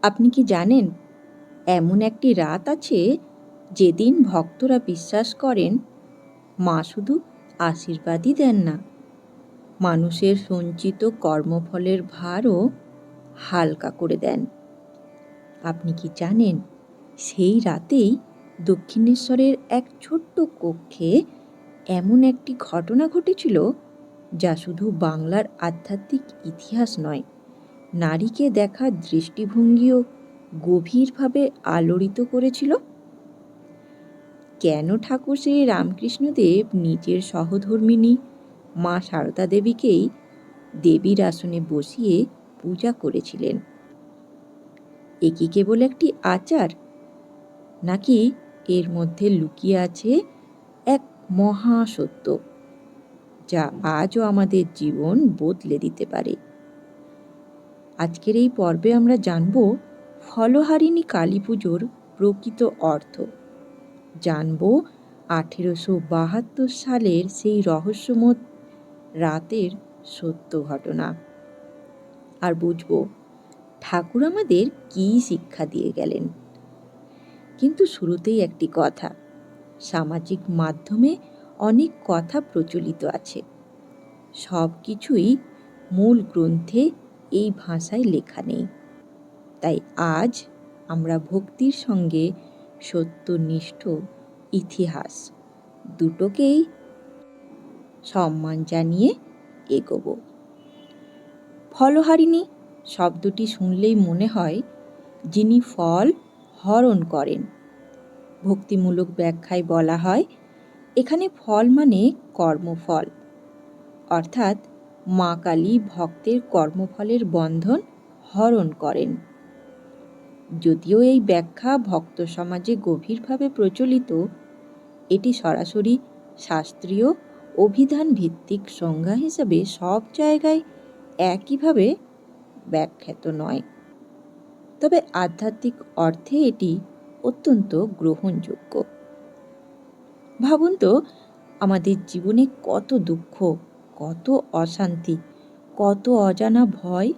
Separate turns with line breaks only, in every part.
আপনি কি জানেন, এমন একটি রাত আছে যেদিন ভক্তরা বিশ্বাস করেন মা শুধু আশীর্বাদই দেন না, মানুষের সঞ্চিত কর্মফলের ভারও হালকা করে দেন। আপনি কি জানেন, সেই রাতেই দক্ষিণেশ্বরের এক ছোট্ট কক্ষে এমন একটি ঘটনা ঘটেছিল যা শুধু বাংলার আধ্যাত্মিক ইতিহাস নয়, নারীকে দেখার দৃষ্টিভঙ্গিও গভীরভাবে আলোড়িত করেছিল। কেন ঠাকুর শ্রী রামকৃষ্ণদেব নিজের সহধর্মিণী মা সারদা দেবীকেই দেবীর আসনে বসিয়ে পূজা করেছিলেন? এ কি কেবল একটি আচার, নাকি এর মধ্যে লুকিয়ে আছে এক মহাসত্য যা আজও আমাদের জীবন বদলে দিতে পারে? আজকের এই পর্বে আমরা জানব ফলহারিণী কালী পুজোর প্রকৃত অর্থ, জানব 1872 সালের সেই রহস্যময় রাতের সত্য ঘটনা, আর বুঝব ঠাকুর আমাদের কী শিক্ষা দিয়ে গেলেন। কিন্তু শুরুতেই একটি কথা, সামাজিক মাধ্যমে অনেক কথা প্রচলিত আছে, সব কিছুই মূল গ্রন্থে এই ভাষায় লেখা নেই। তাই আজ আমরা ভক্তির সঙ্গে সত্যনিষ্ঠ ইতিহাস দুটোকেই সম্মান জানিয়ে এগোব। ফলহারিণী শব্দটি শুনলেই মনে হয় যিনি ফল হরণ করেন। ভক্তিমূলক ব্যাখ্যায় বলা হয়, এখানে ফল মানে কর্মফল, অর্থাৎ মা কালী ভক্তের কর্মফলের বন্ধন হরণ করেন। যদিও এই ব্যাখ্যা ভক্ত সমাজে গভীরভাবে প্রচলিত, এটি সরাসরি শাস্ত্রীয় অভিধান ভিত্তিক সংজ্ঞা হিসেবে সব জায়গায় একইভাবে ব্যাখ্যাত নয়। তবে আধ্যাত্মিক অর্থে এটি অত্যন্ত গ্রহণযোগ্য। ভাবুন তো, আমাদের জীবনে কত দুঃখ, কত অশান্তি, কত অজানা ভয়।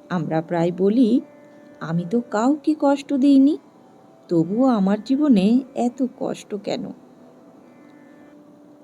আমরা প্রায় বলি, আমি তো কাউকে কষ্ট দিইনি, তবুও আমার জীবনে এত কষ্ট কেন?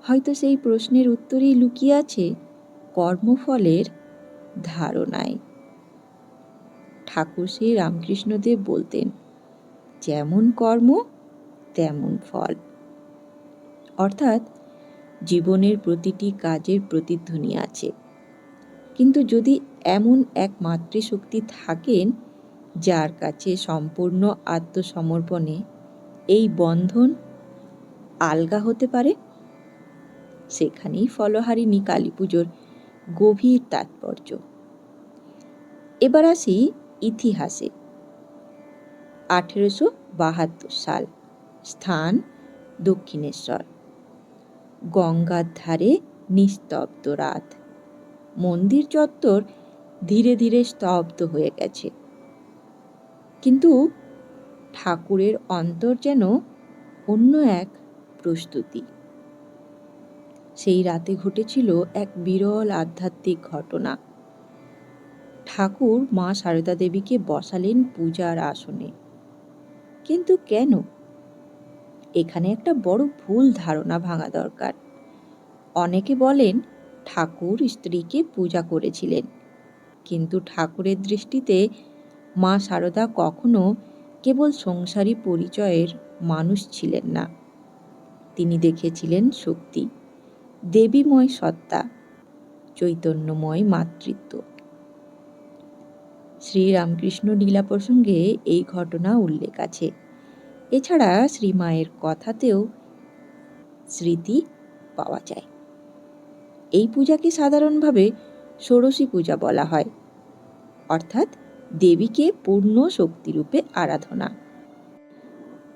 হয়তো সেই প্রশ্নের উত্তরেই লুকিয়ে আছে কর্মফলের ধারণায়। ঠাকুর শ্রী রামকৃষ্ণদেব বলতেন, যেমন কর্ম তেমন ফল। অর্থাৎ জীবনের প্রতিটি কাজের প্রতিধ্বনি আছে, কিন্তু যদি এমন এক মাতৃশক্তি থাকেন যার কাছে সম্পূর্ণ আত্মসমর্পণে এই বন্ধন আলগা হতে পারে, সেখানেই ফলহারিণী কালী পুজোর গভীর তাৎপর্য। এবার আসি ইতিহাসে। 1872 সাল, স্থান দক্ষিণেশ্বর। গঙ্গার ধারে নিস্তব্ধ রাত, মন্দির চত্বর ধীরে ধীরে স্তব্ধ হয়ে গেছে, কিন্তু ঠাকুরের অন্তর যেন অন্য এক প্রস্তুতি। সেই রাতে ঘটেছিল এক বিরল আধ্যাত্মিক ঘটনা। ঠাকুর মা সারদা দেবীকে বসালেন পূজার আসনে। কিন্তু কেন? এখানে একটা বড় ভুল ধারণা ভাঙা দরকার। অনেকে বলেন ঠাকুর স্ত্রীকে পূজা করেছিলেন, কিন্তু ঠাকুরের দৃষ্টিতে মা সারদা কখনো কেবল সংসারী পরিচয়ের মানুষ ছিলেন না। তিনি দেখেছিলেন শক্তি, দেবীময় সত্তা, চৈতন্যময় মাতৃত্ব। শ্রীরামকৃষ্ণ লীলা প্রসঙ্গে এই ঘটনা উল্লেখ আছে। এছাড়া শ্রীমায়ের কথাতেও স্মৃতি পাওয়া যায়। এই পূজাকে সাধারণভাবে ষোড়শী পূজা বলা হয়, অর্থাৎ দেবীকে পূর্ণ শক্তিরূপে আরাধনা।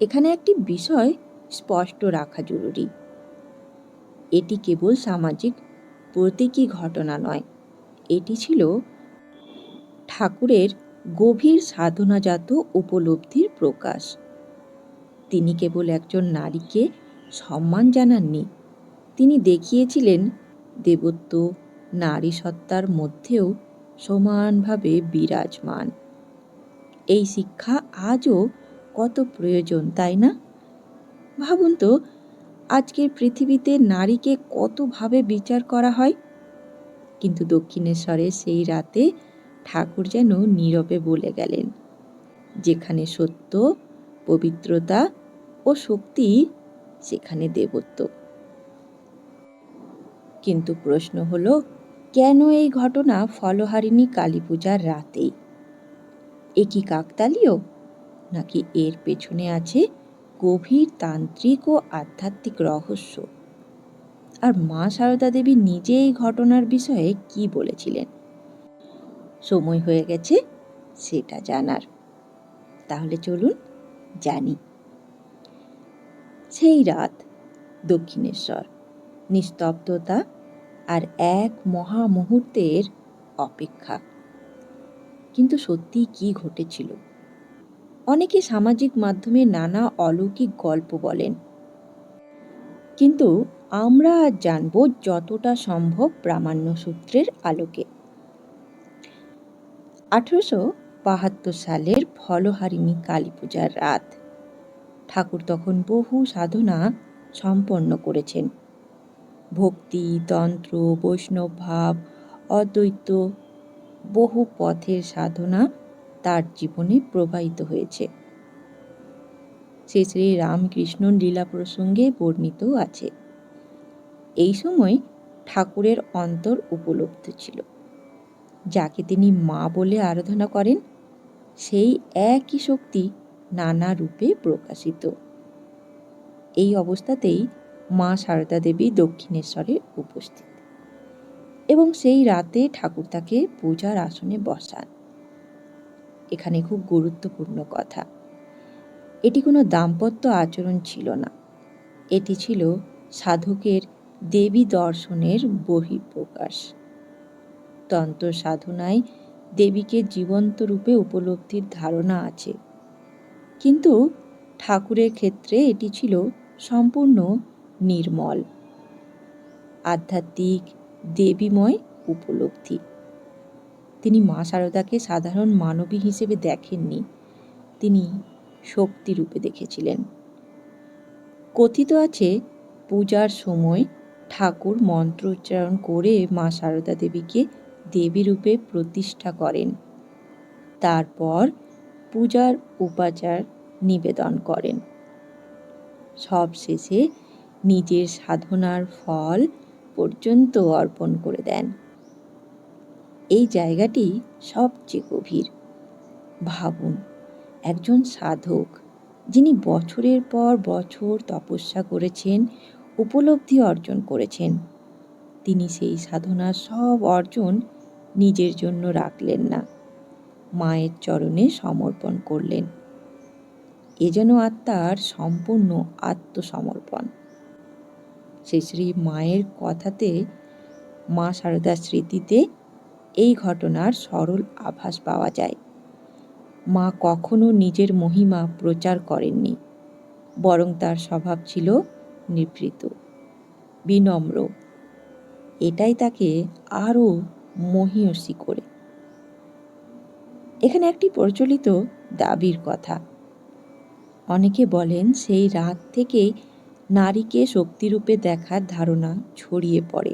এখানে একটি বিষয় স্পষ্ট রাখা জরুরি, এটি কেবল সামাজিক প্রতীকী ঘটনা নয়, এটি ছিল ঠাকুরের গভীর সাধনাজাত উপলব্ধির প্রকাশ। তিনি কেবল একজন নারীকে সম্মান জানাননি, তিনি দেখিয়েছিলেন দেবত্ব নারী সত্তার মধ্যেও সমানভাবে বিরাজমান। এই শিক্ষা আজও কত প্রয়োজন, তাই না? ভাবুন তো, আজকের পৃথিবীতে নারীকে কতভাবে বিচার করা হয়, কিন্তু দক্ষিণেশ্বরে সেই রাতে ঠাকুর যেন নীরবে বলে গেলেন, যেখানে সত্য, পবিত্রতা ও শক্তি, সেখানে দেবত্ব। কিন্তু প্রশ্ন হলো, কেন এই ঘটনা ফলহারিণী কালী পূজার রাতেই? এ কি কাকতালীয়, নাকি এর পেছনে আছে গভীর তান্ত্রিক ও আধ্যাত্মিক রহস্য? আর মা সারদা দেবী নিজে এই ঘটনার বিষয়ে কি বলেছিলেন? সময় হয়ে গেছে সেটা জানার। তাহলে চলুন জানি। সেই রাত, দক্ষিণেশ্বর, নিস্তব্ধতা আর এক মহা মুহূর্তের অপেক্ষা। কিন্তু সত্যি কি ঘটেছিল? অনেকে সামাজিক মাধ্যমে নানা অলৌকিক গল্প বলেন, কিন্তু আমরা আজ জানব যতটা সম্ভব প্রামাণ্য সূত্রের আলোকে। 1872 সালের ফলহারিণী কালী পূজার রাত। ঠাকুর তখন বহু সাধনা সম্পন্ন করেছেন। ভক্তি, তন্ত্র, বৈষ্ণব ভাব, অদ্বৈত, বহু পথের সাধনা তার জীবনে প্রবাহিত হয়েছে। শ্রী শ্রী রামকৃষ্ণ লীলা প্রসঙ্গে বর্ণিত আছে। এই সময় ঠাকুরের অন্তর উপলব্ধ ছিল। যাকে তিনি মা বলে আরাধনা করেন, সেই একই শক্তি নানা রূপে প্রকাশিত। এই অবস্থাতেই মা সারদা দেবী দক্ষিণেশ্বরে উপস্থিত, এবং সেই রাতে ঠাকুর তাকে পূজার আসনে বসান। এখানে খুব গুরুত্বপূর্ণ কথা, এটি কোনো দাম্পত্য আচরণ ছিল না, এটি ছিল সাধকের দেবী দর্শনের বহিঃপ্রকাশ। তন্ত্র সাধনায় দেবীকে জীবন্ত রূপে উপলব্ধির ধারণা আছে, কিন্তু ঠাকুরের ক্ষেত্রে এটি ছিল সম্পূর্ণ নির্মল, আধ্যাত্মিক, দেবীময় উপলব্ধি। তিনি মা সারদাকে সাধারণ মানবী হিসেবে দেখেননি, তিনি শক্তিরূপে দেখেছিলেন। কথিত আছে, পূজার সময় ঠাকুর মন্ত্র উচ্চারণ করে মা সারদা দেবীকে দেবী রূপে প্রতিষ্ঠা করেন। তারপর পূজার উপাচার নিবেদন করেন। সব শেষে নিজের সাধনার ফল পর্যন্ত অর্পণ করে দেন। এই জায়গাটি সবচেয়ে গভীর। ভাবুন, একজন সাধক, যিনি বছরের পর বছর তপস্যা করেছেন, উপলব্ধি অর্জন করেছেন, তিনি সেই সাধনার সব অর্জন নিজের জন্য রাখলেন না, মায়ের চরণে সমর্পণ করলেন। এ যেন আত্মার সম্পূর্ণ আত্মসমর্পণ। শ্রী শ্রী মায়ের কথাতে, মা সারদার স্মৃতিতে এই ঘটনার সরল আভাস পাওয়া যায়। মা কখনো নিজের মহিমা প্রচার করেননি, বরং তার স্বভাব ছিল নিভৃত, বিনম্র। এটাই তাকে আরও মহীয়সী করে। এখানে একটি প্রচলিত দাবির কথা। অনেকে বলেন, সেই রাত থেকেই নারীকে শক্তিরূপে দেখার ধারণা ছড়িয়ে পড়ে।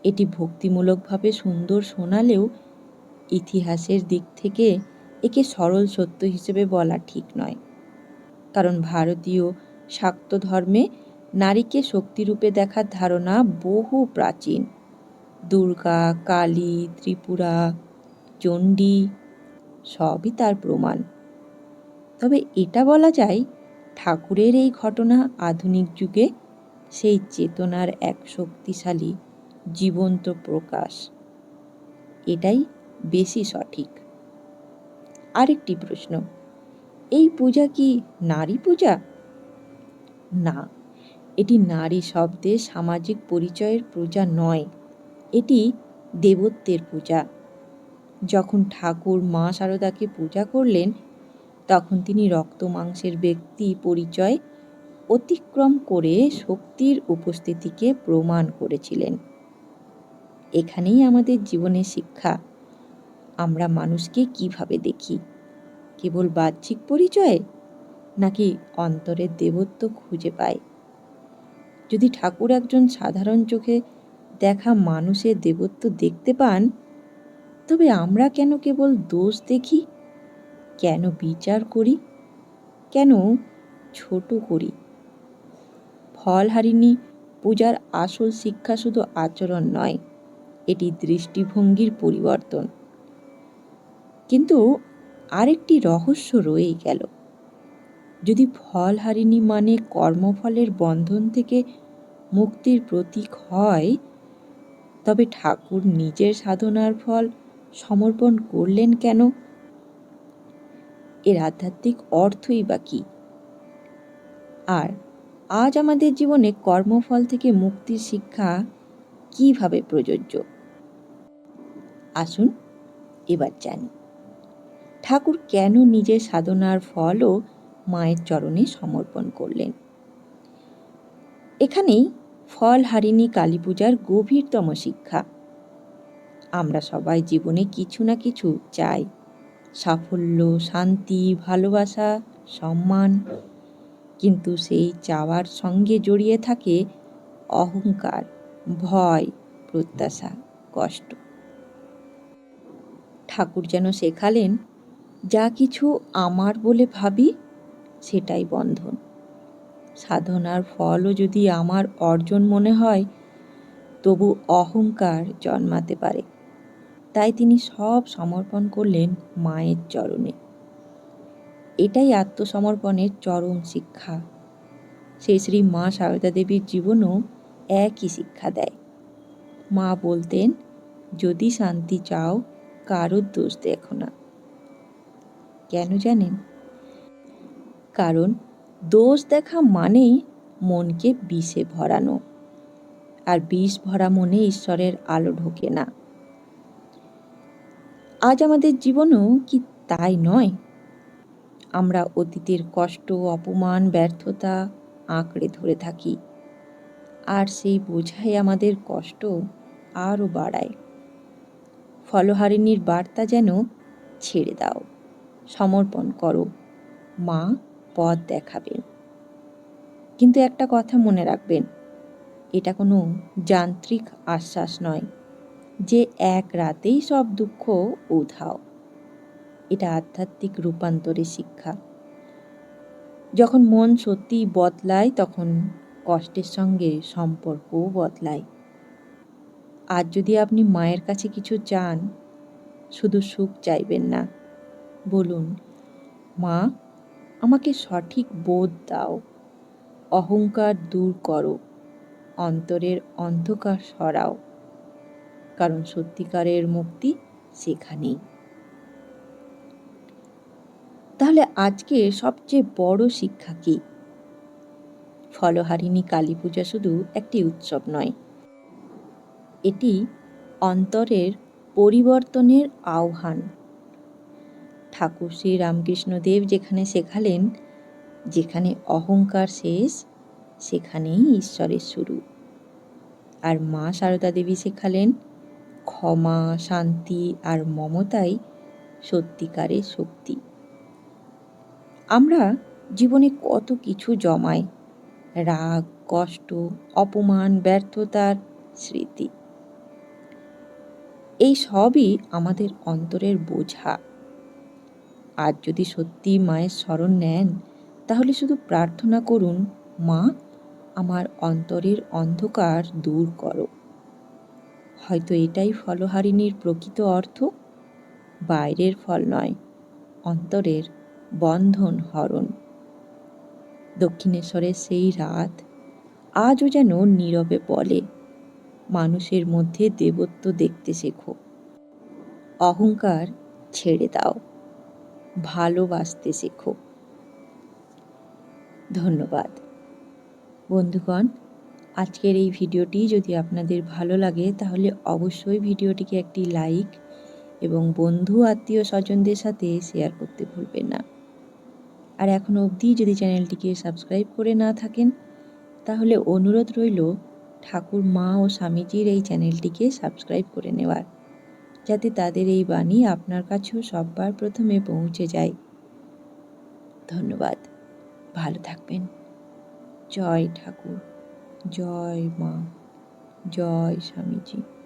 এটি ভক্তিমূলকভাবে সুন্দর শোনালেও ইতিহাসের দিক থেকে একে সরল সত্য হিসেবে বলা ঠিক নয়। কারণ ভারতীয় শাক্ত ধর্মে নারীকে শক্তিরূপে দেখার ধারণা বহু প্রাচীন। দুর্গা, কালী, ত্রিপুরা, চণ্ডী সবই তার প্রমাণ। তবে এটা বলা যায়, ঠাকুরের এই ঘটনা আধুনিক যুগে সেই চেতনার এক শক্তিশালী জীবন্ত প্রকাশ। এটাই বেশি সঠিক। আরেকটি প্রশ্ন, এই পূজা কি নারী পূজা? না, এটি নারী শব্দে সামাজিক পরিচয়ের পূজা নয়, এটি দেবত্বের পূজা। যখন ঠাকুর মা সারদাকে পূজা করলেন, তখন তিনি রক্ত মাংসের ব্যক্তি পরিচয় অতিক্রম করে শক্তির উপস্থিতিকে প্রমাণ করেছিলেন। এখানেই আমাদের জীবনের শিক্ষা। আমরা মানুষকে কিভাবে দেখি, কেবল বাহ্যিক পরিচয়ে, নাকি অন্তরের দেবত্ব খুঁজে পায়? যদি ঠাকুর একজন সাধারণ চোখে দেখা মানুষের দেবত্ব দেখতে পান, তবে আমরা কেন কেবল দোষ দেখি? কেন বিচার করি? কেন ছোট করি? ফলহারিণী পূজার আসল শিক্ষা শুধু আচরণ নয়, এটি দৃষ্টিভঙ্গির পরিবর্তন। কিন্তু আরেকটি রহস্য রয়েই গেল। যদি ফলহারিণী মানে কর্মফলের বন্ধন থেকে মুক্তির প্রতীক হয়, তবে ঠাকুর নিজের সাধনার ফল সমর্পণ করলেন কেন? এর আধ্যাত্মিক অর্থই বা কী? আর আজ আমাদের জীবনে কর্মফল থেকে মুক্তির শিক্ষা কিভাবে প্রযোজ্য? আসুন এবার জানি ঠাকুর কেন নিজের সাধনার ফলও মায়ের চরণে সমর্পণ করলেন। এখানেই ফলহারিণী কালী পূজার গভীরতম শিক্ষা। আমরা সবাই জীবনে কিছু না কিছু চাই, সাফল্য, শান্তি, ভালোবাসা, সম্মান। কিন্তু সেই চাওয়ার সঙ্গে জড়িয়ে থাকে অহংকার, ভয়, প্রত্যাশা, কষ্ট। ঠাকুর যেন শেখালেন, যা কিছু আমার বলে ভাবি সেটাই বন্ধন। সাধনার ফলও যদি আমার অর্জন মনে হয়, তবু অহংকার জন্মাতে পারে। তাই তিনি সব সমর্পণ করলেন মায়ের চরণে। এটাই আত্মসমর্পণের চরম শিক্ষা। সেই শ্রী মা সারদা দেবীর জীবনও একই শিক্ষা দেয়। মা বলতেন, যদি শান্তি চাও, কারোর দোষ দেখো না। কেন জানেন? কারণ দোষ দেখা মানেই মনকে বিষে ভরানো, আর বিষ ভরা মনে ঈশ্বরের আলো ঢোকে না। আজ আমাদের জীবনও কি তাই নয়? আমরা অতীতের কষ্ট, অপমান, ব্যর্থতা আঁকড়ে ধরে থাকি, আর সেই বোঝাই আমাদের কষ্ট আরও বাড়ায়। ফলহারিণীর বার্তা যেন, ছেড়ে দাও, সমর্পণ করো, মা পথ দেখাবেন। কিন্তু একটা কথা মনে রাখবেন, এটা কোনো যান্ত্রিক আশ্বাস নয় যে এক রাতেই সব দুঃখ উধাও। এটা আধ্যাত্মিক রূপান্তরের শিক্ষা। যখন মন সত্যিই বদলায়, তখন কষ্টের সঙ্গে সম্পর্কও বদলায়। আজ যদি আপনি মায়ের কাছে কিছু চান, শুধু সুখ চাইবেন না, বলুন, মা আমাকে সঠিক বোধ দাও, অহংকার দূর করো, অন্তরের অন্ধকার সরাও। কারণ সত্যিকারের মুক্তি সেখানেই। তাহলে আজকে সবচেয়ে বড় শিক্ষা কি? ফলহারিণী কালী পূজা শুধু একটি উৎসব নয়, এটি অন্তরের পরিবর্তনের আহ্বান। ঠাকুর শ্রী রামকৃষ্ণদেব যেখানে শেখালেন, যেখানে অহংকার শেষ, সেখানেই ঈশ্বরের শুরু। আর মা সারদা দেবী শেখালেন, ক্ষমা, শান্তি আর মমতাই সত্যিকারের শক্তি। আমরা জীবনে কত কিছু জমাই, রাগ, কষ্ট, অপমান, ব্যর্থতার স্মৃতি। এই সবই আমাদের অন্তরের বোঝা। আজ যদি সত্যি মায়ের শরণ নেন, তাহলে শুধু প্রার্থনা করুন, মা আমার অন্তরের অন্ধকার দূর করো। হয়তো এটাই ফলহারিণীর প্রকৃত অর্থ। বাইরের ফল নয়, অন্তরের বন্ধন হরণ। দক্ষিণেশ্বরের সেই রাত আজও যেন নীরবে বলে, মানুষের মধ্যে দেবত্ব দেখতে শেখো, অহংকার ছেড়ে দাও, ভালোবাসতে শেখো। ধন্যবাদ বন্ধুগণ। আজকের এই ভিডিওটি যদি আপনাদের ভালো লাগে, তাহলে অবশ্যই ভিডিওটিকে একটি লাইক এবং বন্ধু আত্মীয় স্বজনদের সাথে শেয়ার করতে ভুলবেন না। আর এখনও অবধি যদি চ্যানেলটিকে সাবস্ক্রাইব করে না থাকেন, তাহলে অনুরোধ রইল ঠাকুর মা ও স্বামীজির এই চ্যানেলটিকে সাবস্ক্রাইব করে নেওয়ার, যাতে তাদের এই বাণী আপনার কাছেও সবার প্রথমে পৌঁছে যায়। ধন্যবাদ। ভালো থাকবেন। জয় ঠাকুর, জয় মা, জয় স্বামীজি।